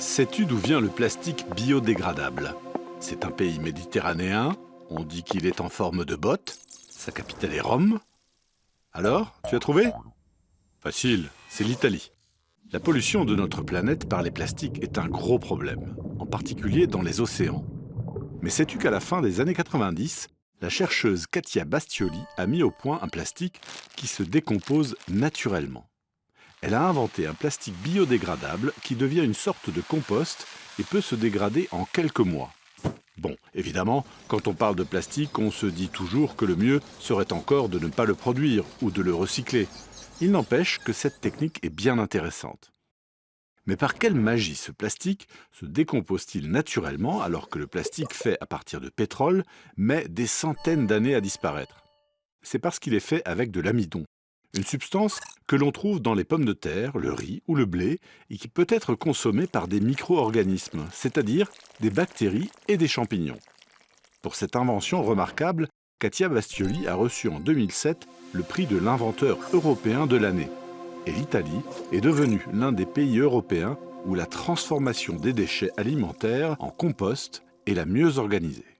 Sais-tu d'où vient le plastique biodégradable? C'est un pays méditerranéen, on dit qu'il est en forme de botte, sa capitale est Rome. Alors, tu as trouvé? Facile, c'est l'Italie. La pollution de notre planète par les plastiques est un gros problème, en particulier dans les océans. Mais sais-tu qu'à la fin des années 90, la chercheuse Katia Bastioli a mis au point un plastique qui se décompose naturellement. Elle a inventé un plastique biodégradable qui devient une sorte de compost et peut se dégrader en quelques mois. Bon, évidemment, quand on parle de plastique, on se dit toujours que le mieux serait encore de ne pas le produire ou de le recycler. Il n'empêche que cette technique est bien intéressante. Mais par quelle magie ce plastique se décompose-t-il naturellement alors que le plastique fait à partir de pétrole met des centaines d'années à disparaître? C'est parce qu'il est fait avec de l'amidon, une substance que l'on trouve dans les pommes de terre, le riz ou le blé et qui peut être consommée par des micro-organismes, c'est-à-dire des bactéries et des champignons. Pour cette invention remarquable, Katia Bastioli a reçu en 2007 le prix de l'inventeur européen de l'année. Et l'Italie est devenue l'un des pays européens où la transformation des déchets alimentaires en compost est la mieux organisée.